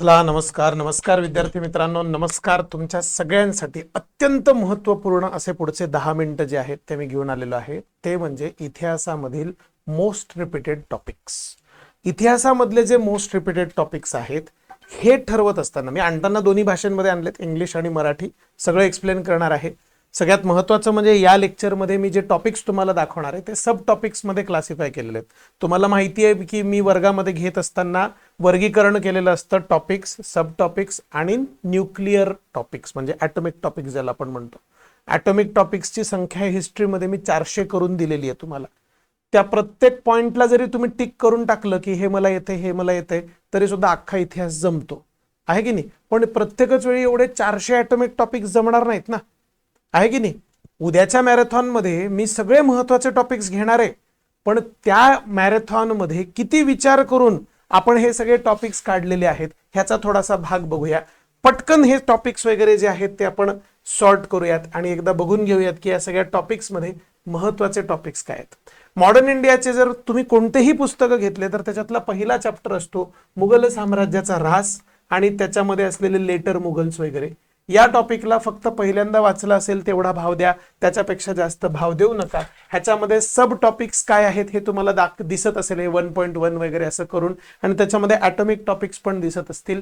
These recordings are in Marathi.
चला नमस्कार नमस्कार विद्यार्थी मित्रांनो, नमस्कार. तुमच्या सगळ्यांसाठी अत्यंत महत्त्वपूर्ण असे पुढचे 10 मिनिटं जे आहेत ते मी घेऊन आलेलो आहे. ते म्हणजे इतिहासामधील मोस्ट रिपीटेड टॉपिक्स. इतिहासामधले जे मोस्ट रिपीटेड टॉपिक्स आहेत हे ठरवत असताना मी आणताना दोन्ही भाषांमध्ये आणलेत, इंग्लिश आणि मराठी. सगळं एक्सप्लेन करणार आहे. सगळ्यात महत्त्वाचं म्हणजे या लेक्चरमध्ये मी जे टॉपिक्स तुम्हाला दाखवणार आहे ते सब टॉपिक्समध्ये क्लासिफाय केलेले आहेत. तुम्हाला माहिती आहे की मी वर्गामध्ये घेत असताना वर्गीकरण केलेलं असतं टॉपिक्स, सब टॉपिक्स आणि न्यूक्लिअर टॉपिक्स म्हणजे ॲटॉमिक टॉपिक्स ज्याला आपण म्हणतो. ॲटॉमिक टॉपिक्सची संख्या हिस्ट्रीमध्ये मी 400 करून दिलेली आहे तुम्हाला. त्या प्रत्येक पॉइंटला जरी तुम्ही टिक करून टाकलं की हे मला येते हे मला येते तरी सुद्धा अख्खा इतिहास जमतो, आहे की नाही. पण प्रत्येकच वेळी एवढे 400 ॲटॉमिक टॉपिक्स जमणार नाहीत ना, आहे की नाही. उद्याच्या मॅरेथॉनमध्ये मी सगळे महत्त्वाचे टॉपिक्स घेणार आहे, पण त्या मॅरेथॉनमध्ये किती विचार करून आपण हे सगळे टॉपिक्स काढलेले आहेत ह्याचा थोडासा भाग बघूया. पटकन हे टॉपिक्स वगैरे जे आहेत ते आपण सॉर्ट करूयात आणि एकदा बघून घेऊयात की या सगळ्या टॉपिक्समध्ये महत्त्वाचे टॉपिक्स काय आहेत. मॉडर्न इंडियाचे जर तुम्ही कोणतेही पुस्तकं घेतले तर त्याच्यातला पहिला चॅप्टर असतो मुघल साम्राज्याचा ऱ्हास आणि त्याच्यामध्ये असलेले लेटर मुघल्स वगैरे. या टॉपिकला फक्त पहिल्यांदा वाचलं असेल तेवढा भाव द्या, त्याच्यापेक्षा जास्त भाव देऊ नका. ह्याच्यामध्ये सब टॉपिक्स काय आहेत हे तुम्हाला दिसत असेल 1.1 वगैरे असं करून, आणि त्याच्यामध्ये ॲटॉमिक टॉपिक्स पण दिसत असतील.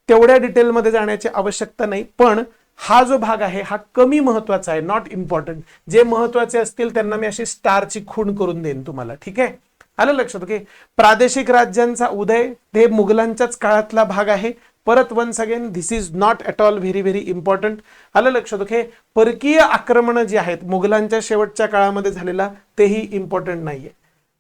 तेवढ्या डिटेलमध्ये जाण्याची आवश्यकता नाही, पण हा जो भाग आहे हा कमी महत्वाचा आहे, नॉट इम्पॉर्टंट. जे महत्वाचे असतील त्यांना मी अशी स्टारची खूण करून देईन तुम्हाला, ठीक आहे. आलं लक्षात. ओके. प्रादेशिक राज्यांचा उदय हे मुघलांच्याच काळातला भाग आहे. परत once again this is not at all very very important. आलं लक्षात. ओके. परकीय आक्रमण जे आहेत मुघलांच्या शेवटच्या काळामध्ये झालेला तेही इम्पॉर्टंट नाहीये.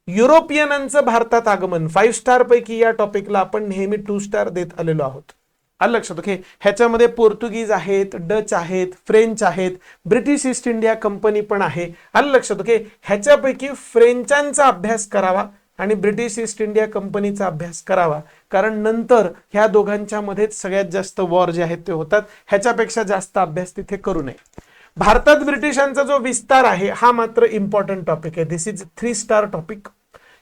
युरोपियनांचं भारतात आगमन 5 स्टार पैकी या टॉपिकला आपण नेहमी 2 स्टार देत आलेलो आहोत. आलं लक्षात. ओके. ह्याच्यामध्ये पोर्तुगीज आहेत, डच आहेत, फ्रेंच आहेत, ब्रिटिश ईस्ट इंडिया कंपनी पण आहे. आलं लक्षात. ओके. ह्याच्यापैकी फ्रेंचांचा अभ्यास करावा आणि ब्रिटिश ईस्ट इंडिया कंपनीचा अभ्यास करावा, कारण नंतर ह्या दोघांच्या मध्येच सगळ्यात जास्त वॉर जे आहेत ते होतात. ह्याच्यापेक्षा जास्त अभ्यास तिथे करू नये. भारतात ब्रिटिशांचा जो विस्तार आहे हा मात्र इम्पॉर्टंट टॉपिक आहे. दिस इज 3 स्टार टॉपिक.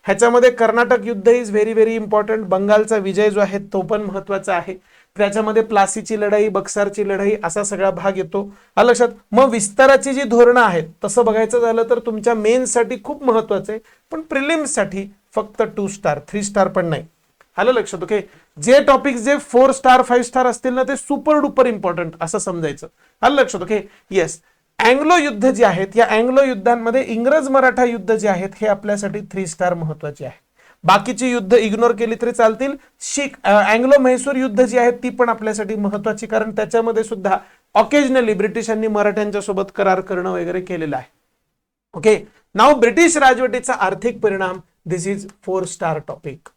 ह्याच्यामध्ये कर्नाटक युद्ध इज व्हेरी व्हेरी इम्पॉर्टंट. बंगालचा विजय जो आहे तो पण महत्वाचा आहे. त्याच्यामध्ये प्लासीची लढाई, बक्सारची लढाई असा सगळा भाग येतो. आलं लक्षात. मग विस्ताराची जी धोरणं आहेत तसं बघायचं झालं तर तुमच्या मेन्ससाठी खूप महत्वाचं आहे, पण प्रिलिम्ससाठी फक्त 2 स्टार, 3 स्टार पण नाही. आलं लक्षात. ओके. जे टॉपिक जे 4 स्टार 5 स्टार असतील ना ते सुपर डुपर इम्पॉर्टंट असं समजायचं. आलं लक्षात. ओके. येस. अँग्लो युद्ध जे आहेत या अँग्लो युद्धांमध्ये इंग्रज मराठा युद्ध जे आहेत हे आपल्यासाठी 3 स्टार महत्वाचे आहे. बाकीची युद्ध इग्नोर केली तरी चालतील. अँग्लो म्हैसूर युद्ध जी आहेत ती पण आपल्यासाठी महत्वाची, कारण त्याच्यामध्ये सुद्धा ऑकेजनली ब्रिटिशांनी मराठ्यांच्या सोबत करार करणं वगैरे केलेलं आहे. ओके. नाव ब्रिटिश राजवटीचा आर्थिक परिणाम, दिस इज 4 स्टार टॉपिक.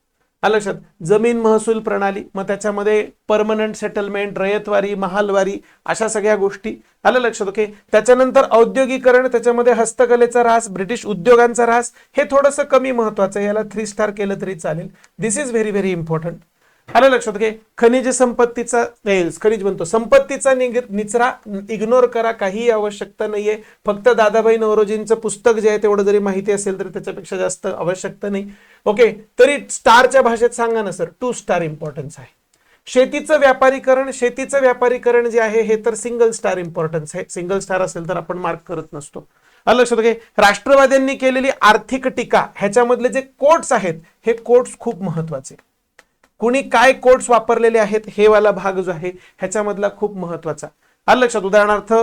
आलं लक्षात. जमीन महसूल प्रणाली, मग त्याच्यामध्ये परमनंट सेटलमेंट, रयतवारी, महालवारी अशा सगळ्या गोष्टी. आलं लक्षात. ओके. त्याच्यानंतर औद्योगिकरण, त्याच्यामध्ये हस्तकलेचा ऱ्हास, ब्रिटिश उद्योगांचा ऱ्हास, हे थोडंसं कमी महत्वाचं आहे, याला 3 स्टार केलं तरी चालेल. दिस इज व्हेरी व्हेरी इम्पॉर्टंट. आलं लक्षात. ओके. खनिज संपत्तीचा खनिज म्हणतो संपत्तीचा निचरा इग्नोर करा, काही आवश्यकता नाहीये. फक्त दादाभाई नौरोजींचं पुस्तक जे आहे तेवढं जरी माहिती असेल तर त्याच्यापेक्षा जास्त आवश्यकता नाही. ओके. तरी स्टारच्या भाषेत सांगा ना सर, 2 स्टार इम्पॉर्टन्स आहे. शेतीचं व्यापारीकरण, शेतीचं व्यापारीकरण जे आहे हे तर सिंगल स्टार इम्पॉर्टन्स आहे. सिंगल स्टार असेल तर आपण मार्क करत नसतो. आलं लक्षात. ओके. राष्ट्रवाद्यांनी केलेली आर्थिक टीका, ह्याच्यामधले जे कोट्स आहेत हे कोट्स खूप महत्वाचे. कुणी काय कोट्स वापरलेले आहेत हे वाला भाग जो आहे ह्याच्यामधला खूप महत्वाचा. आलं लक्षात. उदाहरणार्थ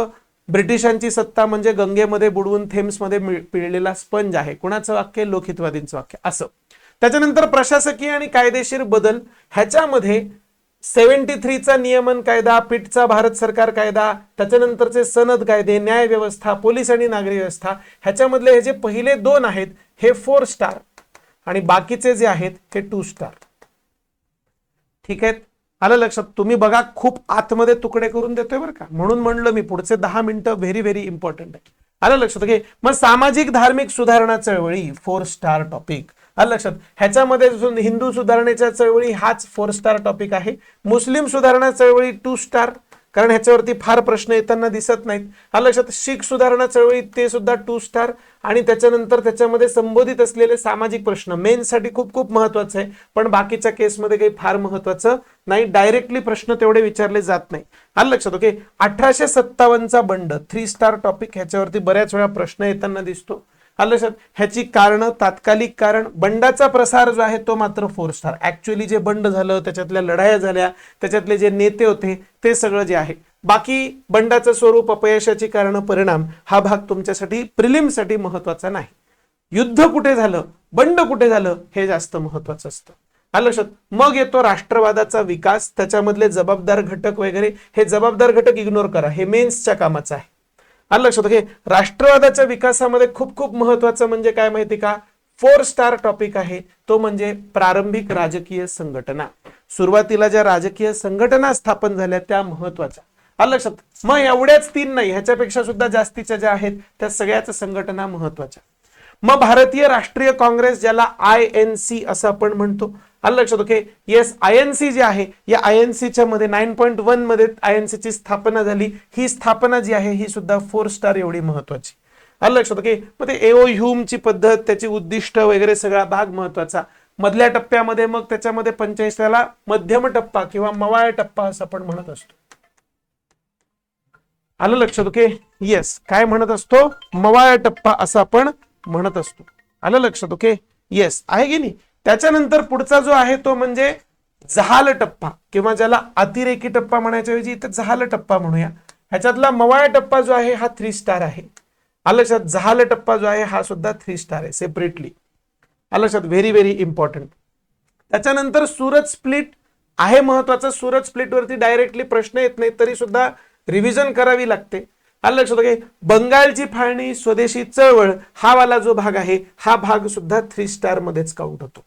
ब्रिटिशांची सत्ता म्हणजे गंगेमध्ये बुडवून थेम्समध्ये पिळलेला स्पंज आहे. कुणाचं वाक्य? लोकहितवादींचं वाक्य. असं. त्याच्यानंतर प्रशासकीय आणि कायदेशीर बदल, ह्याच्यामध्ये 73चा नियमन कायदा, पिटचा भारत सरकार कायदा, त्याच्यानंतरचे सनद कायदे, न्याय व्यवस्था, पोलीस आणि नागरी व्यवस्था, ह्याच्यामधले हे जे पहिले 2 आहेत हे 4 स्टार आणि बाकीचे जे आहेत हे 2 स्टार. ठीक आहे. आलं लक्षात. तुम्ही बघा खूप आतमध्ये तुकडे करून देतोय बरं का, म्हणून म्हणलं मी पुढचे 10 मिनिटं व्हेरी व्हेरी इम्पॉर्टंट आहे. आलं लक्षात. ओके. मग सामाजिक धार्मिक सुधारणा चळवळी 4 स्टार टॉपिक. आलं लक्षात. ह्याच्यामध्ये हिंदू सुधारणेच्या चळवळी हाच 4 स्टार टॉपिक आहे. मुस्लिम सुधारणा चळवळी 2 स्टार, कारण ह्याच्यावरती फार प्रश्न येताना दिसत नाहीत. आलं लक्षात. शीख सुधारणा चळवळी ते सुद्धा 2 स्टार. आणि त्याच्यानंतर त्याच्यामध्ये संबोधित असलेले सामाजिक प्रश्न मेन्ससाठी खूप खूप महत्वाचं आहे, पण बाकीच्या केसमध्ये काही फार महत्वाचं नाही, डायरेक्टली प्रश्न तेवढे विचारले जात नाही. आलं लक्षात. ओके. 1857चा बंड 3 स्टार टॉपिक, ह्याच्यावरती बऱ्याच वेळा प्रश्न येताना दिसतो. आलं लक्षात. ह्याची कारण, तात्कालिक कारण, बंडाचा प्रसार जो आहे तो मात्र 4 स्टार. ऍक्च्युअली जे बंड झालं, त्याच्यातल्या लढाया झाल्या, त्याच्यातले जे नेते होते ते सगळं जे आहे, बाकी बंडाचं स्वरूप, अपयशाची कारण, परिणाम, हा भाग तुमच्यासाठी प्रिलिमसाठी महत्वाचा नाही. युद्ध कुठे झालं, बंड कुठे झालं, हे जास्त महत्वाचं असतं. आलं लक्षात. मग येतो राष्ट्रवादाचा विकास, त्याच्यामधले जबाबदार घटक वगैरे. हे जबाबदार घटक इग्नोर करा, हे मेन्सच्या कामाचं आहे. आलं लक्षात. ओके. राष्ट्रवादाच्या विकासामध्ये खूप खूप महत्वाचं म्हणजे काय माहिती का, 4 स्टार टॉपिक आहे, तो म्हणजे प्रारंभिक राजकीय संघटना. सुरुवातीला ज्या राजकीय संघटना स्थापन झाल्या त्या महत्वाच्या. आलं लक्षात. मग एवढ्याच 3 नाही, ह्याच्यापेक्षा सुद्धा जास्तीच्या ज्या आहेत त्या सगळ्याच संघटना महत्वाच्या. मग भारतीय राष्ट्रीय काँग्रेस, ज्याला INC असं आपण म्हणतो. आलं लक्षात. ओके. येस, INC जे आहे, या INCच्या मध्ये 9.1 मध्ये INC ची स्थापना झाली. ही स्थापना जी आहे ही सुद्धा 4 स्टार एवढी महत्वाची. आलं लक्षात. ओके. मग ते एओ ह्यूमची पद्धत, त्याची उद्दिष्ट वगैरे सगळा भाग महत्वाचा. मधल्या टप्प्यामध्ये मग त्याच्यामध्ये 45ला मध्यम टप्पा किंवा मवाळ टप्पा असं आपण म्हणत असतो. आलं लक्षात. ओके. येस, काय म्हणत असतो, मवाळ टप्पा असं आपण म्हणत असतो. आलं लक्षात. ओके. येस, आहे की नाही. त्याच्यानंतर पुढचा जो आहे तो म्हणजे जहाल टप्पा, किंवा ज्याला अतिरेकी टप्पा म्हणायच्या ऐवजी इथे जहाल टप्पा म्हणूया. ह्याच्यातला मवाळ टप्पा जो आहे हा 3 स्टार आहे. आलं लक्षात. जहाल टप्पा जो आहे हा सुद्धा 3 स्टार आहे सेपरेटली. आलं लक्षात. Very very important. त्याच्यानंतर सूरज स्प्लिट आहे महत्वाचं. सूरज स्प्लिट वरती डायरेक्टली प्रश्न येत नाही, तरी सुद्धा रिव्हिजन करावी लागते. आलं लक्षात. ओके. बंगालची फाळणी, स्वदेशी चळवळ, हा वाला जो भाग आहे हा भाग सुद्धा 3 स्टार मध्येच काउंट होतो.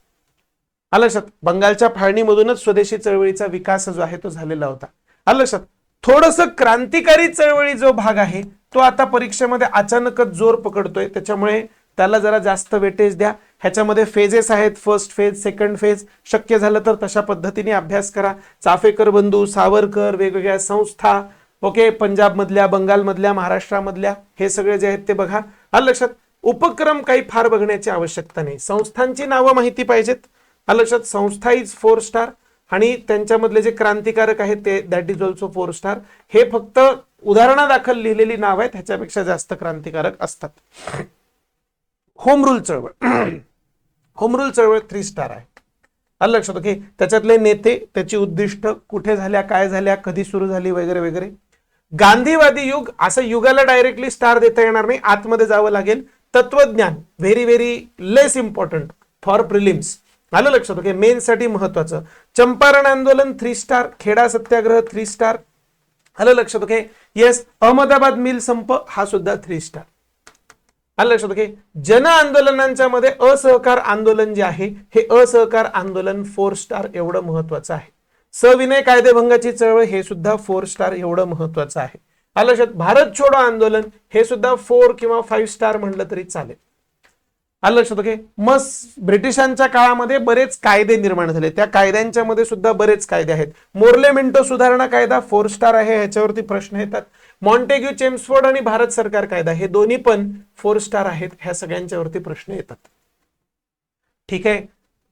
आलं लक्षात. बंगालच्या फाळणीमधूनच स्वदेशी चळवळीचा विकास जो आहे तो झालेला होता. आलं लक्षात. थोडस क्रांतिकारी चळवळी जो भाग आहे तो आता परीक्षेमध्ये अचानकच जोर पकडतोय, त्याच्यामुळे त्याला जरा जास्त वेटेज द्या. ह्याच्यामध्ये फेजेस आहेत, फर्स्ट फेज, सेकंड फेज. शक्य झालं तर तशा पद्धतीने अभ्यास करा. चाफेकर बंधू, सावरकर, वेगवेगळ्या संस्था, ओके, पंजाब मधल्या, बंगाल मधल्या, महाराष्ट्रामधल्या, हे सगळे जे आहेत ते बघा. आलं लक्षात. उपक्रम काही फार बघण्याची आवश्यकता नाही, संस्थांची नावं माहिती पाहिजेत. आलं लक्षात. संस्था इज 4 स्टार, आणि त्यांच्यामधले जे क्रांतिकारक आहेत ते दॅट इज ऑल्सो 4 स्टार. हे फक्त उदाहरणादाखल लिहिलेली नाव आहेत, ह्याच्यापेक्षा जास्त क्रांतिकारक असतात. होम रूल चळवळ, होम रूल चळवळ 3 स्टार आहे. आलं लक्षात. ओके. त्याच्यातले नेते, त्याची उद्दिष्ट, कुठे झाल्या, काय झाल्या, कधी सुरू झाली, वगैरे वगैरे. गांधीवादी युग, असं युगाला डायरेक्टली स्टार देता येणार नाही, आतमध्ये जावं लागेल. तत्वज्ञान very very less important for prelims. आलं लक्षात. ओके. मेन साठी महत्वाचं. चंपारण आंदोलन 3 स्टार, खेडा सत्याग्रह 3 स्टार. आलं लक्षात. ओके. येस, अहमदाबाद मिल संप हा सुद्धा 3 स्टार. आलं लक्षात. ओके. जन आंदोलनांच्या मध्ये असहकार आंदोलन जे आहे हे असहकार आंदोलन 4 स्टार एवढं महत्वाचं आहे. सविनय कायदेभंगाची चळवळ हे सुद्धा 4 स्टार एवढं महत्वाचं आहे. आलं लक्षात. भारत छोडो आंदोलन हे सुद्धा 4 किंवा 5 स्टार म्हणलं तरी चालेल. आलं लक्षात. ओके. मग ब्रिटिशांच्या काळामध्ये बरेच कायदे निर्माण झाले, त्या कायद्यांच्या मध्ये सुद्धा बरेच कायदे आहेत. मोर्लेमेंटो सुधारणा कायदा 4 स्टार आहे, ह्याच्यावरती प्रश्न येतात. मॉन्टेग्यू चेम्सफोर्ड आणि भारत सरकार कायदा हे दोन्ही पण 4 स्टार आहेत, ह्या सगळ्यांच्यावरती प्रश्न येतात. ठीक आहे.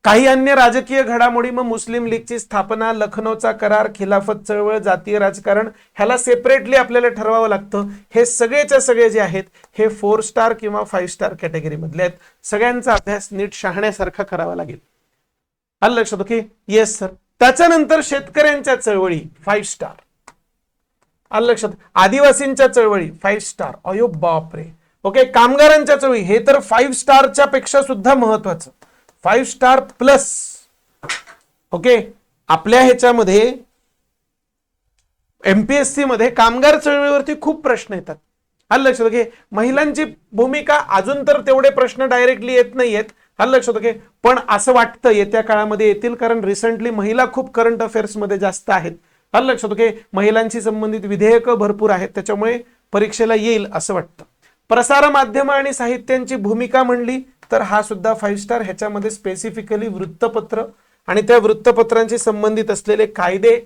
काही अन्य राजकीय घडामोडी, मग मुस्लिम लीगची स्थापना, लखनौचा करार, खिलाफत चळवळ, जातीय राजकारण, ह्याला सेपरेटली आपल्याला ठरवावं लागतं. हे सगळेच्या सगळे जे आहेत हे 4 स्टार किंवा 5 स्टार कॅटेगरी मधले आहेत. सगळ्यांचा अभ्यास नीट शहाण्यासारखा करावा लागेल. आलं लक्षात. ओके. Yes sir. त्याच्यानंतर शेतकऱ्यांच्या चळवळी 5 स्टार. आलं लक्षात. आदिवासींच्या चळवळी 5 स्टार. अयो बापरे. ओके. कामगारांच्या चळवळी हे तर 5 स्टारच्या पेक्षा सुद्धा महत्वाचं, 5 स्टार प्लस. ओके. आपल्या ह्याच्यामध्ये एमपीएससी मध्ये कामगार चळवळीवरती खूप प्रश्न येतात. आलं लक्षात. ओके. महिलांची भूमिका अजून तर तेवढे प्रश्न डायरेक्टली येत नाहीयेत. आलं लक्षात. ओके. पण असं वाटतं येत्या काळामध्ये येतील, कारण रिसेंटली महिला खूप करंट अफेअर्स मध्ये जास्त आहेत. आलं लक्षात. ओके. महिलांशी संबंधित विधेयकं भरपूर आहेत, त्याच्यामुळे परीक्षेला येईल असं वाटतं. प्रसार माध्यम आणि साहित्यांची भूमिका म्हणली तर हा सुद्धा 5 स्टार. ह्याच्यामध्ये स्पेसिफिकली वृत्तपत्र आणि त्या वृत्तपत्रांशी संबंधित असलेले कायदे,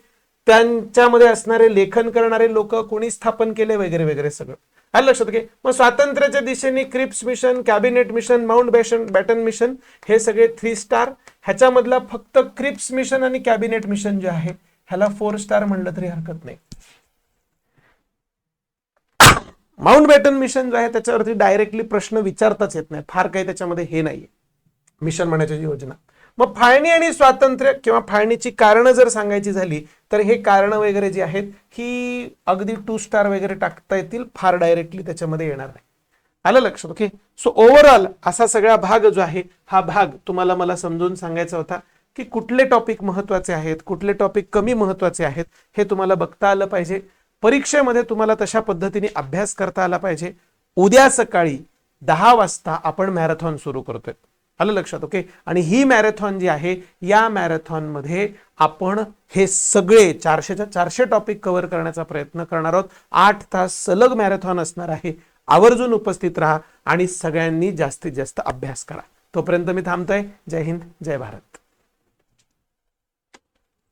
त्यांच्यामध्ये असणारे लेखन करणारे लोक कोणी स्थापन केले वगैरे वगैरे सगळं आलं लक्षात घे. मग स्वातंत्र्याच्या दिशेने Cripps mission, cabinet mission, Mountbatten mission हे सगळे 3 स्टार. ह्याच्यामधला फक्त क्रिप्स मिशन आणि कॅबिनेट मिशन जे आहे ह्याला 4 स्टार म्हणलं तरी हरकत नाही. माउंट बॅटन मिशन जो आहे त्याच्यावरती डायरेक्टली प्रश्न विचारताच येत नाही, फार काही त्याच्यामध्ये हे नाहीये मिशन म्हणायची योजना. मग फाळणी आणि स्वातंत्र्य किंवा फाळणीची कारणं जर सांगायची झाली तर हे कारणं वगैरे जी आहेत ही अगदी 2 स्टार वगैरे टाकता येतील, फार डायरेक्टली त्याच्यामध्ये येणार नाही. आलं लक्षात. ओके. सो ओव्हरऑल असा सगळा भाग जो आहे हा भाग तुम्हाला मला समजून सांगायचा होता की कुठले टॉपिक महत्वाचे आहेत, कुठले टॉपिक कमी महत्वाचे आहेत हे तुम्हाला बघता आलं पाहिजे. परीक्षेमध्ये तुम्हाला तशा पद्धतीने अभ्यास करता आला पाहिजे. उद्या सकाळी 10 वाजता आपण मॅरेथॉन सुरू करतोय. आलं लक्षात. ओके. आणि ही मॅरेथॉन जी आहे या मॅरेथॉन मध्ये आपण हे सगळे 400च्या 400 टॉपिक कव्हर करण्याचा प्रयत्न करणार आहोत. 8 तास सलग मॅरेथॉन असणार आहे. आवर्जून उपस्थित राहा आणि सगळ्यांनी जास्तीत जास्त अभ्यास करा. तोपर्यंत मी थांबतोय. जय हिंद, जय भारत.